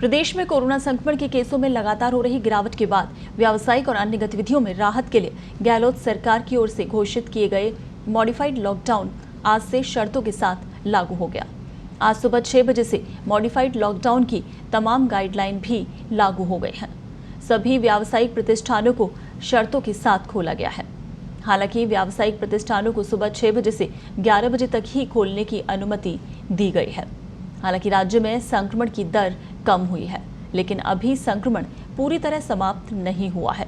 प्रदेश में कोरोना संक्रमण के केसों में लगातार हो रही गिरावट के बाद व्यावसायिक और अन्य गतिविधियों में राहत के लिए गहलोत सरकार की ओर से घोषित किए गए मॉडिफाइड लॉकडाउन आज से शर्तों के साथ लागू हो गया। आज सुबह 6 बजे से मॉडिफाइड लॉकडाउन की तमाम गाइडलाइन भी लागू हो गए हैं। सभी व्यावसायिक प्रतिष्ठानों को शर्तों के साथ खोला गया है। हालांकि व्यावसायिक प्रतिष्ठानों को सुबह 6 बजे से 11 बजे तक ही खोलने की अनुमति दी गई है। हालांकि राज्य में संक्रमण की दर कम हुई है, लेकिन अभी संक्रमण पूरी तरह समाप्त नहीं हुआ है।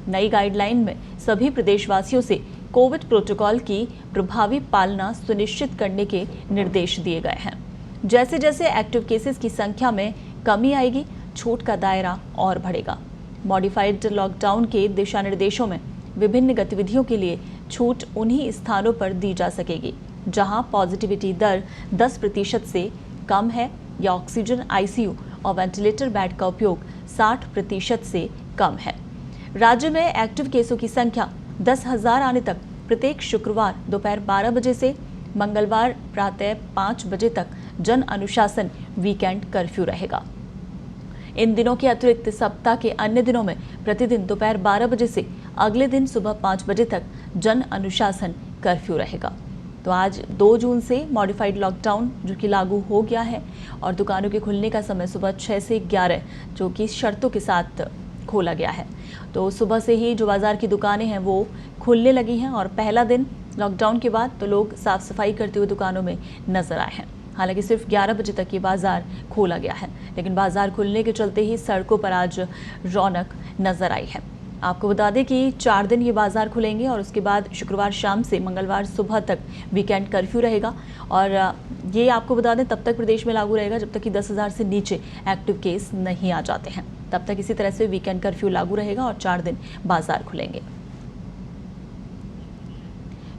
नई गाइडलाइन में सभी प्रदेशवासियों से कोविड प्रोटोकॉल की प्रभावी पालना सुनिश्चित करने के निर्देश दिए गए हैं। जैसे जैसे एक्टिव केसेस की संख्या में कमी आएगी, छूट का दायरा और बढ़ेगा। मॉडिफाइड लॉकडाउन के दिशा निर्देशों में विभिन्न गतिविधियों के लिए छूट उन्हीं स्थानों पर दी जा सकेगी जहां पॉजिटिविटी दर 10% से कम है या ऑक्सीजन, आईसीयू और वेंटिलेटर बेड का उपयोग 60% से कम है। राज्य में एक्टिव केसों की संख्या 10,000 आने तक प्रत्येक शुक्रवार दोपहर 12 बजे से मंगलवार प्रातः 5 बजे तक जन अनुशासन वीकेंड कर्फ्यू रहेगा। इन दिनों के अतिरिक्त सप्ताह के अन्य दिनों में प्रतिदिन दोपहर 12 बजे से अगले दिन सुबह 5 बजे तक जन अनुशासन कर्फ्यू रहेगा। तो आज 2 जून से मॉडिफाइड लॉकडाउन जो कि लागू हो गया है और दुकानों के खुलने का समय सुबह 6 से 11 जो कि शर्तों के साथ खोला गया है। तो सुबह से ही जो बाजार की दुकानें हैं वो खुलने लगी हैं और पहला दिन लॉकडाउन के बाद तो लोग साफ सफाई करते हुए दुकानों में नजर आए हैं। हालांकि सिर्फ 11 बजे तक ये बाजार खोला गया है, लेकिन बाजार खुलने के चलते ही सड़कों पर आज रौनक नजर आई है। आपको बता दें कि 4 दिन ये बाजार खुलेंगे और उसके बाद शुक्रवार शाम से मंगलवार सुबह तक वीकेंड कर्फ्यू रहेगा। और ये आपको बता दें तब तक प्रदेश में लागू रहेगा जब तक कि 10,000 से नीचे एक्टिव केस नहीं आ जाते हैं। तब तक इसी तरह से वीकेंड कर्फ्यू लागू रहेगा और 4 दिन बाजार खुलेंगे।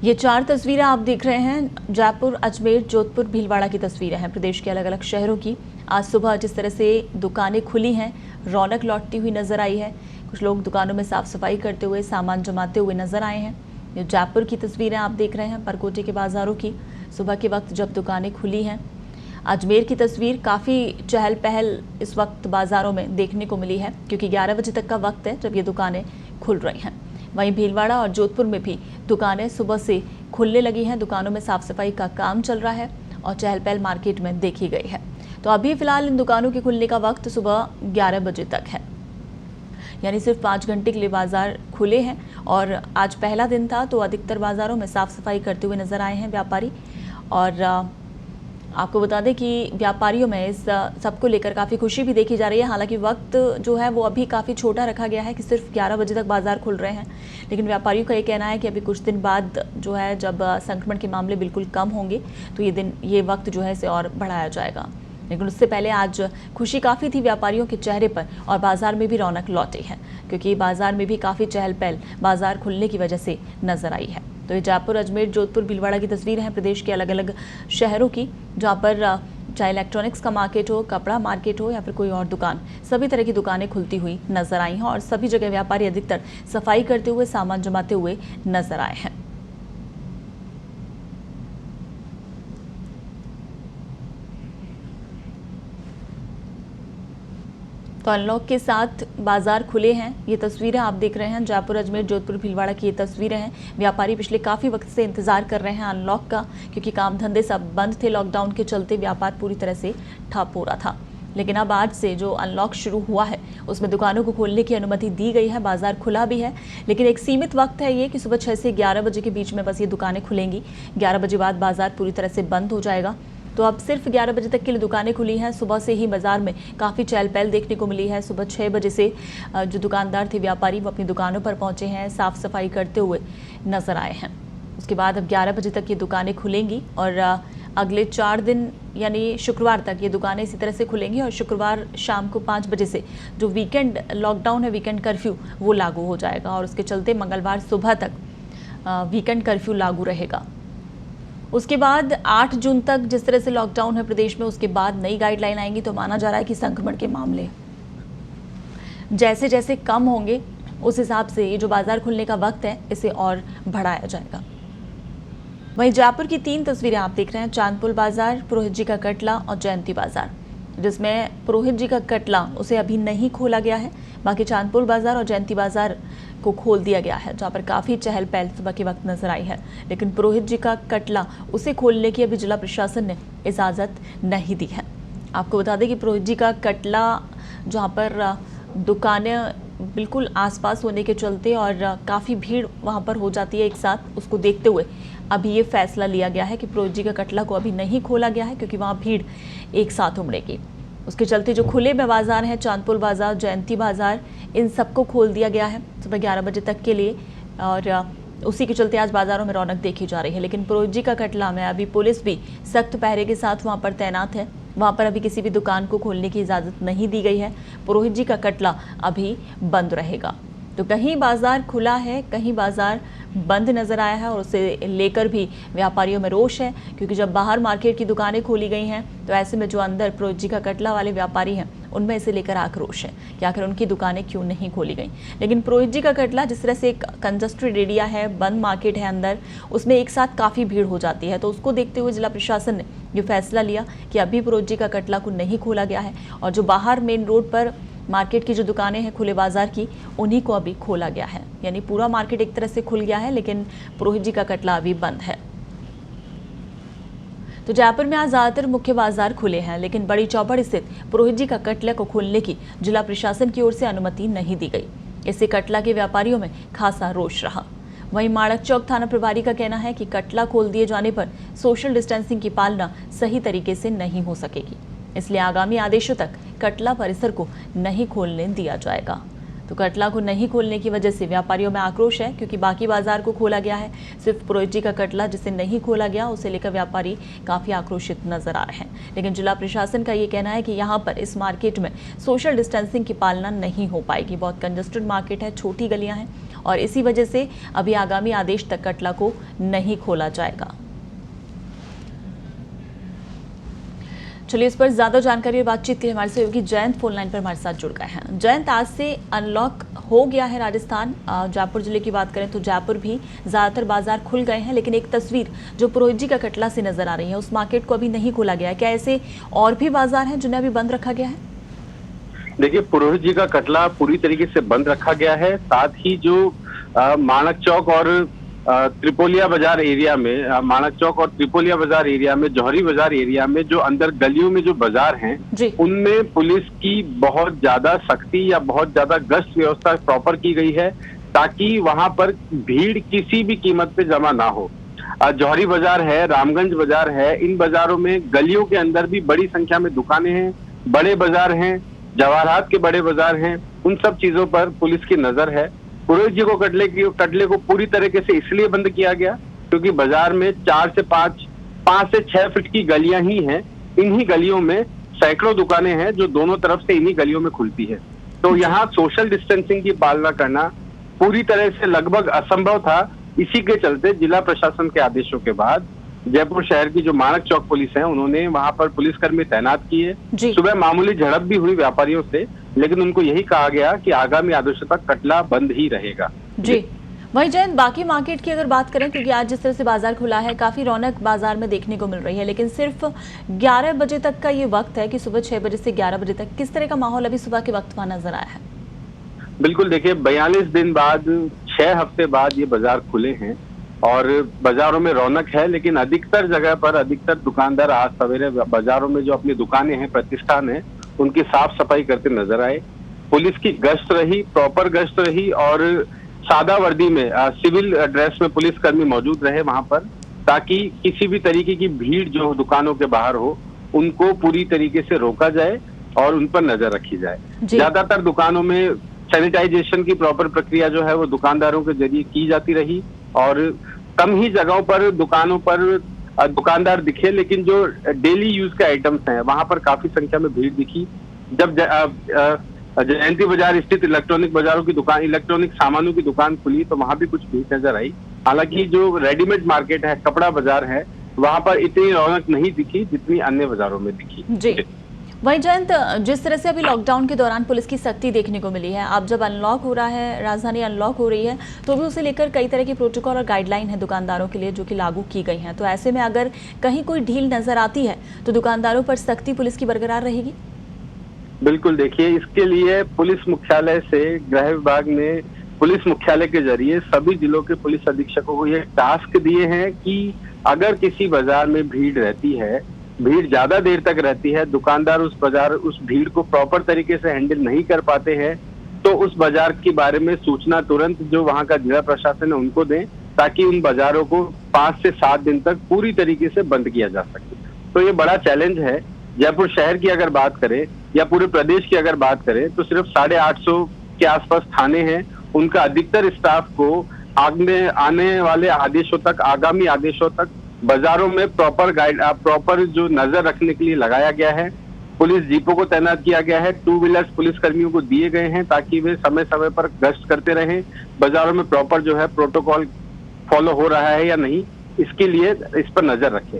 ये 4 तस्वीरें आप देख रहे हैं जयपुर, अजमेर, जोधपुर, भीलवाड़ा की तस्वीरें हैं प्रदेश के अलग अलग शहरों की। आज सुबह जिस तरह से दुकानें खुली हैं, रौनक लौटती हुई नजर आई है। कुछ लोग दुकानों में साफ सफाई करते हुए, सामान जमाते हुए नजर आए हैं। ये जयपुर की तस्वीरें आप देख रहे हैं परकोटे के बाजारों की, सुबह के वक्त जब दुकानें खुली हैं। अजमेर की तस्वीर, काफ़ी चहल पहल इस वक्त बाजारों में देखने को मिली है क्योंकि 11 बजे तक का वक्त है जब ये दुकानें खुल रही हैं। वहीं भीलवाड़ा और जोधपुर में भी दुकानें सुबह से खुलने लगी हैं। दुकानों में साफ सफाई का काम चल रहा है और चहल पहल मार्केट में देखी गई है। तो अभी फिलहाल इन दुकानों के खुलने का वक्त सुबह 11 बजे तक है, यानी सिर्फ 5 घंटे के लिए बाजार खुले हैं। और आज पहला दिन था तो अधिकतर बाजारों में साफ सफाई करते हुए नजर आए हैं व्यापारी। और आपको बता दें कि व्यापारियों में इस सबको लेकर काफ़ी खुशी भी देखी जा रही है। हालांकि वक्त जो है वो अभी काफ़ी छोटा रखा गया है कि सिर्फ 11 बजे तक बाजार खुल रहे हैं, लेकिन व्यापारियों का ये कहना है कि अभी कुछ दिन बाद जो है जब संक्रमण के मामले बिल्कुल कम होंगे तो ये वक्त जो है इसे और बढ़ाया जाएगा। लेकिन उससे पहले आज खुशी काफ़ी थी व्यापारियों के चेहरे पर और बाजार में भी रौनक लौटी है क्योंकि बाजार में भी काफ़ी चहल पहल बाजार खुलने की वजह से नजर आई है। तो ये जयपुर, अजमेर, जोधपुर, भीलवाड़ा की तस्वीरें हैं प्रदेश के अलग अलग शहरों की, जहाँ पर चाहे इलेक्ट्रॉनिक्स का मार्केट हो, कपड़ा मार्केट हो या फिर कोई और दुकान, सभी तरह की दुकानें खुलती हुई नजर आई हैं और सभी जगह व्यापारी अधिकतर सफाई करते हुए, सामान जमाते हुए नजर आए हैं। तो अनलॉक के साथ बाजार खुले हैं। ये तस्वीरें आप देख रहे हैं जयपुर, अजमेर, जोधपुर, भीलवाड़ा की ये तस्वीरें हैं। व्यापारी पिछले काफ़ी वक्त से इंतजार कर रहे हैं अनलॉक का क्योंकि काम धंधे सब बंद थे। लॉकडाउन के चलते व्यापार पूरी तरह से ठप हो रहा था, लेकिन अब आज से जो अनलॉक शुरू हुआ है उसमें दुकानों को खोलने की अनुमति दी गई है। बाजार खुला भी है, लेकिन एक सीमित वक्त है ये कि सुबह 6 से 11 बजे के बीच में बस ये दुकानें खुलेंगी। 11 बजे बाद बाजार पूरी तरह से बंद हो जाएगा। तो अब सिर्फ 11 बजे तक के लिए दुकानें खुली हैं। सुबह से ही बाजार में काफ़ी चहल पहल देखने को मिली है। सुबह 6 बजे से जो दुकानदार थे, व्यापारी, वो अपनी दुकानों पर पहुंचे हैं, साफ सफाई करते हुए नजर आए हैं। उसके बाद अब 11 बजे तक ये दुकानें खुलेंगी और अगले 4 दिन यानी शुक्रवार तक ये दुकानें इसी तरह से खुलेंगी और शुक्रवार शाम को 5 बजे से जो वीकेंड लॉकडाउन है, वीकेंड कर्फ्यू, वो लागू हो जाएगा और उसके चलते मंगलवार सुबह तक वीकेंड कर्फ्यू लागू रहेगा। उसके बाद 8 जून तक जिस तरह से लॉकडाउन है प्रदेश में, उसके बाद नई गाइडलाइन आएंगी तो माना जा रहा है कि संक्रमण के मामले जैसे जैसे कम होंगे उस हिसाब से ये जो बाजार खुलने का वक्त है इसे और बढ़ाया जाएगा। वहीं जयपुर की 3 तस्वीरें आप देख रहे हैं, चांदपुल बाजार, पुरोहित जी का कटला और जयंती बाजार। जिसमें पुरोहित जी का कटला उसे अभी नहीं खोला गया है। बाकी चांदपुर बाजार और जयंती बाजार को खोल दिया गया है, जहां पर काफ़ी चहल पहल सुबह के वक्त नजर आई है। लेकिन पुरोहित जी का कटला उसे खोलने की अभी जिला प्रशासन ने इजाज़त नहीं दी है। आपको बता दें कि पुरोहित जी का कटला जहां पर दुकानें बिल्कुल आसपास होने के चलते और काफ़ी भीड़ वहां पर हो जाती है एक साथ, उसको देखते हुए अभी ये फैसला लिया गया है कि पुरोहित जी का कटला को अभी नहीं खोला गया है, क्योंकि वहाँ भीड़ एक साथ उमड़ेगी। उसके चलते जो खुले में बाजार हैं, चांदपुर बाजार, जयंती बाजार, इन सबको खोल दिया गया है सुबह 11 बजे तक के लिए। और उसी के चलते आज बाजारों में रौनक देखी जा रही है। लेकिन पुरोहित जी का कटला में अभी पुलिस भी सख्त पहरे के साथ वहाँ पर तैनात है। वहाँ पर अभी किसी भी दुकान को खोलने की इजाज़त नहीं दी गई है। पुरोहित जी का कटला अभी बंद रहेगा। तो कहीं बाजार खुला है, कहीं बाजार बंद नजर आया है, और उसे लेकर भी व्यापारियों में रोष है, क्योंकि जब बाहर मार्केट की दुकानें खोली गई हैं तो ऐसे में जो अंदर पुरोहित जी का कटला वाले व्यापारी हैं उनमें इसे लेकर आक्रोश है कि आखिर उनकी दुकानें क्यों नहीं खोली गई। लेकिन पुरोहित जी का कटला जिस तरह से एक कंजस्टेड एरिया है, बंद मार्केट है अंदर, उसमें एक साथ काफ़ी भीड़ हो जाती है। तो उसको देखते हुए जिला प्रशासन ने ये फैसला लिया कि अभी पुरोहित जी का कटला को नहीं खोला गया है, और जो बाहर मेन रोड पर मार्केट की जो दुकानें हैं खुले बाजार की, उन्हीं को अभी खोला गया है। यानी पूरा मार्केट एक तरह से खुल गया है, लेकिन पुरोहित जी का कटला अभी बंद है। तो जयपुर में आज ज्यादातर मुख्य बाजार खुले हैं, लेकिन बड़ी चौपड़ स्थित पुरोहित जी का कटला को खोलने की जिला प्रशासन की ओर से अनुमति नहीं दी गई। इससे कटला के व्यापारियों में खासा रोष रहा। वहीं माणक चौक थाना प्रभारी का कहना है कि कटला खोल दिए जाने पर सोशल डिस्टेंसिंग की पालना सही तरीके से नहीं हो सकेगी, इसलिए आगामी आदेशों तक कटला परिसर को नहीं खोलने दिया जाएगा। तो कटला को नहीं खोलने की वजह से व्यापारियों में आक्रोश है, क्योंकि बाकी बाजार को खोला गया है, सिर्फ पुरोहित जी का कटला जिसे नहीं खोला गया उसे लेकर व्यापारी काफ़ी आक्रोशित नजर आ रहे हैं। लेकिन जिला प्रशासन का ये कहना है कि यहाँ पर इस मार्केट में सोशल डिस्टेंसिंग की पालना नहीं हो पाएगी। बहुत कंजस्टेड मार्केट है, छोटी गलियाँ हैं, और इसी वजह से अभी आगामी आदेश तक कटला को नहीं खोला जाएगा। चलिए, इस पर ज्यादा जानकारी और बातचीत के लिए हमारे सहयोगी जयंत फोन लाइन पर हमारे साथ जुड़ गए हैं। जयंत, आज से अनलॉक हो गया है राजस्थान। जयपुर जिले की बात करें तो जयपुर भी ज्यादातर बाजार खुल गए हैं, लेकिन एक तस्वीर जो पुरोहित जी का कटला से नजर आ रही है, उस मार्केट को अभी नहीं खोला गया है। क्या ऐसे और भी बाजार हैं जिन्हें अभी बंद रखा गया है? देखिए, पुरोहित जी का कटला पूरी तरीके से बंद रखा गया है। साथ ही जो माणक चौक और त्रिपोलिया बाजार एरिया में, माणक चौक और त्रिपोलिया बाजार एरिया में, जौहरी बाजार एरिया में जो अंदर गलियों में जो बाजार हैं, उनमें पुलिस की बहुत ज्यादा सख्ती या बहुत ज्यादा गश्त व्यवस्था प्रॉपर की गई है, ताकि वहां पर भीड़ किसी भी कीमत पे जमा ना हो। जौहरी बाजार है, रामगंज बाजार है, इन बाजारों में गलियों के अंदर भी बड़ी संख्या में दुकानें हैं, बड़े बाजार हैं, जवाहरात के बड़े बाजार हैं, उन सब चीजों पर पुलिस की नजर है। पुरोहित जी को कटले को पूरी तरीके से इसलिए बंद किया गया क्योंकि बाजार में 4 से 5 से 6 फीट की गलियां ही हैं। इन्हीं गलियों में सैकड़ों दुकानें हैं जो दोनों तरफ से इन्हीं गलियों में खुलती है। तो यहाँ सोशल डिस्टेंसिंग की पालना करना पूरी तरह से लगभग असंभव था। इसी के चलते जिला प्रशासन के आदेशों के बाद जयपुर शहर की जो माणक चौक पुलिस है, उन्होंने वहां पर पुलिसकर्मी तैनात किए। सुबह मामूली झड़प भी हुई व्यापारियों से, लेकिन उनको यही कहा गया कि आगामी आदेशों तक कटला बंद ही रहेगा। जी, वही जयंत, बाकी मार्केट की अगर बात करें, क्योंकि आज जिस तरह से बाजार खुला है, काफी रौनक बाजार में देखने को मिल रही है, लेकिन सिर्फ 11 बजे तक का ये वक्त है कि सुबह 6 बजे से 11 बजे तक किस तरह का माहौल अभी सुबह के वक्त वहां नजर आया है? बिल्कुल, देखिए, 42 दिन बाद, 6 हफ्ते बाद ये बाजार खुले हैं और बाजारों में रौनक है, लेकिन अधिकतर जगह पर अधिकतर दुकानदार आज सवेरे बाजारों में जो अपनी दुकानें हैं, प्रतिष्ठान है, उनकी साफ सफाई करते नजर आए। पुलिस की गश्त रही, प्रॉपर गश्त रही, और सादा वर्दी में, सिविल ड्रेस में पुलिसकर्मी मौजूद रहे वहां पर, ताकि किसी भी तरीके की भीड़ जो दुकानों के बाहर हो उनको पूरी तरीके से रोका जाए और उन पर नजर रखी जाए। ज्यादातर दुकानों में सैनिटाइजेशन की प्रॉपर प्रक्रिया जो है वो दुकानदारों के जरिए की जाती रही, और कम ही जगहों पर दुकानों पर दुकानदार दिखे, लेकिन जो डेली यूज के आइटम्स हैं वहां पर काफी संख्या में भीड़ दिखी। जब जयंती बाजार स्थित इलेक्ट्रॉनिक बाजारों की दुकान, इलेक्ट्रॉनिक सामानों की दुकान खुली तो वहां भी कुछ भीड़ नजर आई। हालांकि जो रेडीमेड मार्केट है, कपड़ा बाजार है, वहां पर इतनी रौनक नहीं दिखी जितनी अन्य बाजारों में दिखी। जी, वही जयंत, जिस तरह से अभी लॉकडाउन के दौरान पुलिस की सख्ती देखने को मिली है, अब जब अनलॉक हो रहा है, राजधानी अनलॉक हो रही है, तो भी उसे लेकर कई तरह की प्रोटोकॉल और गाइडलाइन है दुकानदारों के लिए जो कि लागू की गई हैं। तो ऐसे में अगर कहीं कोई ढील नजर आती है तो दुकानदारों पर सख्ती पुलिस की बरकरार रहेगी? बिल्कुल, देखिए इसके लिए पुलिस मुख्यालय से गृह विभाग ने पुलिस मुख्यालय के जरिए सभी जिलों के पुलिस अधीक्षकों को ये टास्क दिए हैं कि अगर किसी बाजार में भीड़ रहती है, भीड़ ज्यादा देर तक रहती है, दुकानदार उस भीड़ को प्रॉपर तरीके से हैंडल नहीं कर पाते हैं, तो उस बाजार के बारे में सूचना तुरंत जो वहां का जिला प्रशासन है उनको दें, ताकि उन बाजारों को 5 से 7 दिन तक पूरी तरीके से बंद किया जा सके। तो ये बड़ा चैलेंज है। जयपुर शहर की अगर बात करें या पूरे प्रदेश की अगर बात करें तो सिर्फ 850 के आसपास थाने हैं। उनका अधिकतर स्टाफ को आने वाले आदेशों तक, आगामी आदेशों तक बाजारों में प्रॉपर जो नजर रखने के लिए लगाया गया है। पुलिस जीपों को तैनात किया गया है, 2 व्हीलर्स पुलिस कर्मियों को दिए गए हैं ताकि वे समय समय पर गश्त करते रहें, बाजारों में प्रॉपर जो है प्रोटोकॉल फॉलो हो रहा है या नहीं, इसके लिए इस पर नजर रखें।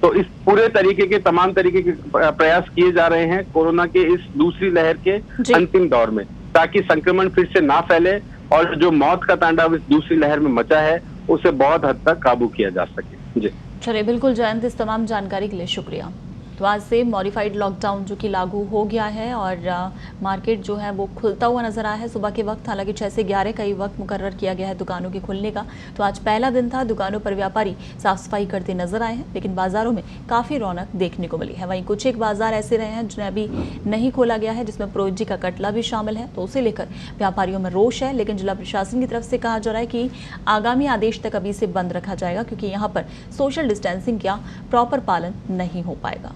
तो इस पूरे तरीके के तमाम तरीके के प्रयास किए जा रहे हैं कोरोना के इस दूसरी लहर के अंतिम दौर में, ताकि संक्रमण फिर से ना फैले और जो मौत का तांडव इस दूसरी लहर में मचा है उसे बहुत हद तक काबू किया जा सके। जी चलिए, बिल्कुल जयंत, इस तमाम जानकारी के लिए शुक्रिया। तो आज से मॉडिफाइड लॉकडाउन जो कि लागू हो गया है और मार्केट जो है वो खुलता हुआ नजर आया है सुबह के वक्त। हालांकि 6 से 11 का ही वक्त मुकर्रर किया गया है दुकानों के खुलने का। तो आज पहला दिन था, दुकानों पर व्यापारी साफ सफाई करते नजर आए हैं, लेकिन बाजारों में काफ़ी रौनक देखने को मिली है। वहीं कुछ एक बाजार ऐसे रहे हैं जिन्हें अभी नहीं खोला गया है, जिसमें पुरोहित जी का कटला भी शामिल है। तो उसे लेकर व्यापारियों में रोष है, लेकिन जिला प्रशासन की तरफ से कहा जा रहा है कि आगामी आदेश तक अभी इसे बंद रखा जाएगा, क्योंकि यहाँ पर सोशल डिस्टेंसिंग का प्रॉपर पालन नहीं हो पाएगा।